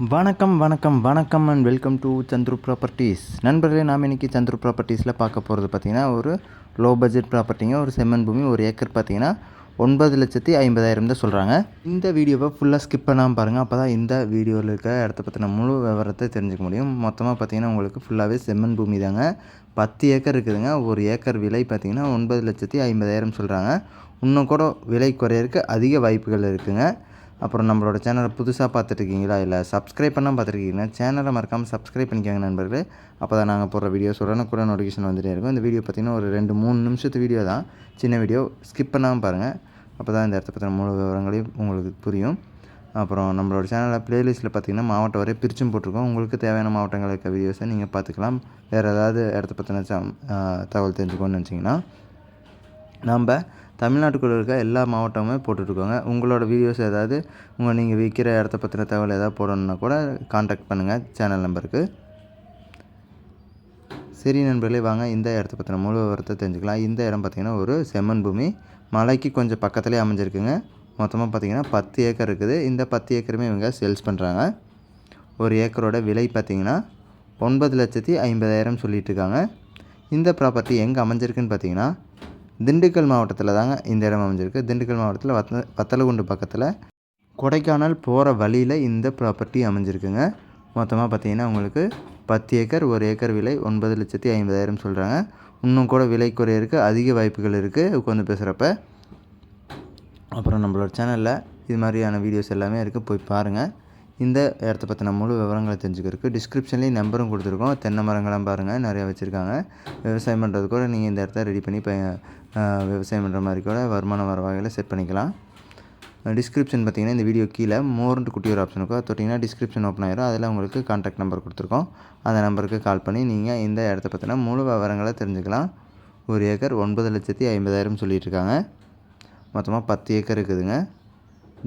வணக்கம் வணக்கம் வணக்கம் and welcome to Chandru properties. நண்பர்களே, நாம் இன்றைக்கி சந்துரு ப்ராப்பர்ட்டிஸில் பார்க்க போகிறது பார்த்திங்கன்னா ஒரு லோ பட்ஜெட் ப்ராப்பர்ட்டிங்க. ஒரு செம்மன் பூமி, ஒரு ஏக்கர் பார்த்திங்கன்னா 9,50,000 தான் சொல்கிறாங்க. இந்த வீடியோவை ஃபுல்லாக ஸ்கிப் பண்ணாமல் பாருங்கள். அப்போ தான் இந்த வீடியோவில் இருக்க இடத்த பற்றின முழு விவரத்தை தெரிஞ்சுக்க முடியும். மொத்தமாக பார்த்திங்கன்னா உங்களுக்கு ஃபுல்லாகவே செம்மன் பூமி தாங்க. 10 ஏக்கர் இருக்குதுங்க. ஒரு ஏக்கர் விலை பார்த்திங்கன்னா 9,50,000 சொல்கிறாங்க. இன்னும் கூட விலை குறையிறதுக்கு அதிக வாய்ப்புகள் இருக்குதுங்க. அப்புறம் நம்மளோட சேனலை புதுசாக பார்த்துட்ருக்கீங்களா, இல்லை சப்ஸ்கிரைப் பண்ணால் பார்த்துருக்கீங்கன்னா சேனலை மறக்காமல் சப்ஸ்கிரைப் பண்ணிக்கோங்க நண்பர்களே. அப்போ தான் நாங்கள் போடுற வீடியோஸ் உடனுக்குடன் நோட்டிஃபிகேஷன் வந்துகிட்டே இருக்கும். இந்த வீடியோ பார்த்திங்கன்னா ஒரு 2-3 நிமிஷத்து வீடியோ தான், சின்ன வீடியோ. ஸ்கிப் பண்ணாமல் பாருங்கள். அப்போ தான் இந்த இடத்த பற்றின முழு விவரங்களையும் உங்களுக்கு புரியும். அப்புறம் நம்மளோட சேனலில் ப்ளேலிஸ்ட்டில் பார்த்திங்கன்னா மாவட்டம் வரை பிரிச்சும் போட்டிருக்கோம். உங்களுக்கு தேவையான மாவட்டங்கள் இருக்க வீடியோஸை நீங்கள் பார்த்துக்கலாம். வேறு ஏதாவது இடத்த பற்றின தகவல் தெரிஞ்சுக்கணும்னு நினச்சிங்கன்னா நம்ம தமிழ்நாட்டுக்குள்ளே இருக்க எல்லா மாவட்டமுமே போட்டுட்ருக்கோங்க. உங்களோட வீடியோஸ் ஏதாவது நீங்கள் விற்கிற இடத்த பற்றின தகவல் ஏதாவது போடணுன்னா கூட கான்டாக்ட் பண்ணுங்கள் சேனல் நம்பருக்கு. சரி நண்பர்களே, வாங்க இந்த இடத்த பற்றின முழு விவரத்தை தெரிஞ்சுக்கலாம். இந்த இடம் பார்த்திங்கன்னா ஒரு செம்மன் பூமி, மலைக்கு கொஞ்சம் பக்கத்துலேயே அமைஞ்சிருக்குங்க. மொத்தமாக பார்த்திங்கன்னா 10 ஏக்கர் இருக்குது. இந்த 10 ஏக்கருமே இவங்க சேல்ஸ் பண்ணுறாங்க. ஒரு ஏக்கரோட விலை பார்த்திங்கன்னா 9,50,000 சொல்லிட்டு இருக்காங்க. இந்த ப்ராப்பர்ட்டி எங்கே அமைஞ்சிருக்குன்னு பார்த்திங்கன்னா திண்டுக்கல் மாவட்டத்தில் தாங்க இந்த இடம் அமைஞ்சிருக்கு. திண்டுக்கல் மாவட்டத்தில் வத்தலகுண்டு பக்கத்தில் கொடைக்கானல் போகிற வழியில் இந்த ப்ராப்பர்ட்டி அமைஞ்சிருக்குங்க. மொத்தமாக பார்த்திங்கன்னா உங்களுக்கு 10 ஏக்கர், ஒரு ஏக்கர் விலை 9,50,000 சொல்கிறாங்க. இன்னும் கூட விலை குறையிறதுக்கு அதிக வாய்ப்புகள் இருக்குது உட்காந்து பேசுகிறப்ப. அப்புறம் நம்மளோட சேனலில் இது மாதிரியான வீடியோஸ் எல்லாமே இருக்குது, போய் பாருங்கள். இந்த இடத்த பற்றின முழு விவரங்களை தெரிஞ்சுக்கிறதுக்கு டிஸ்கிரிப்ஷன்லேயும் நம்பரும் கொடுத்துருக்கோம். தென்னை மரங்கள்லாம் பாருங்கள், நிறையா வச்சுருக்காங்க. விவசாயம் பண்ணுறது கூட நீங்கள் இந்த இடத்த ரெடி பண்ணி விவசாயம் பண்ணுற மாதிரி கூட வருமானம் வர வகையில் செட் பண்ணிக்கலாம். டிஸ்கிரிப்ஷன் பார்த்திங்கன்னா இந்த வீடியோ கீழே மோர்ன்ட்டு குட்டி ஒரு ஆப்ஷன் இருக்கும். தொட்டிங்கன்னா டிஸ்கிரிப்ஷன் ஓப்பன் ஆகிடும். அதில் உங்களுக்கு கான்டாக்ட் நம்பர் கொடுத்துருக்கோம். அந்த நம்பருக்கு கால் பண்ணி நீங்கள் இந்த இடத்த பற்றின முழு விவரங்களை தெரிஞ்சுக்கலாம். ஒரு ஏக்கர் 9,50,000 சொல்லிகிட்டு இருக்காங்க. மொத்தமாக 10 ஏக்கர் இருக்குதுங்க.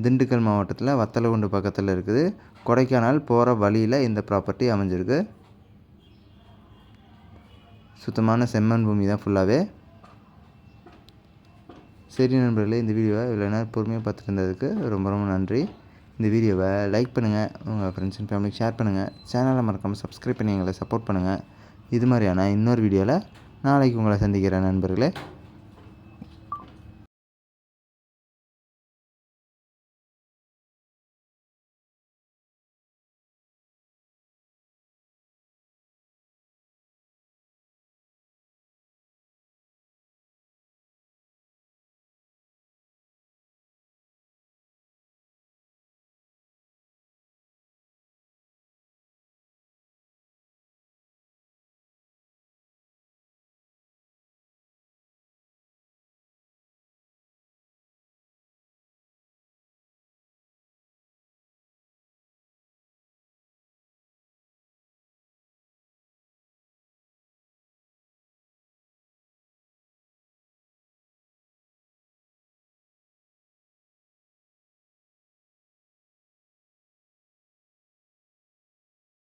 திண்டுக்கல் மாவட்டத்தில் வத்தலகுண்டு பக்கத்தில் இருக்குது. கொடைக்கானல் போகிற வழியில் இந்த ப்ராப்பர்ட்டி அமைஞ்சிருக்கு. சுத்தமான செம்மண் பூமி தான் ஃபுல்லாகவே. சரி நண்பர்களே, இந்த வீடியோவை இவ்வளோ நேரம் பொறுமையாக பார்த்துட்டு இருந்ததுக்கு ரொம்ப ரொம்ப நன்றி. இந்த வீடியோவை லைக் பண்ணுங்கள், உங்கள் ஃப்ரெண்ட்ஸ் அண்ட் ஃபேமிலிக்கு ஷேர் பண்ணுங்கள். சேனலை மறக்காமல் சப்ஸ்கிரைப் பண்ணி எங்களை சப்போர்ட் பண்ணுங்கள். இது மாதிரியான இன்னொரு வீடியோவில் நாளைக்கு உங்களை சந்திக்கிறேன் நண்பர்களே.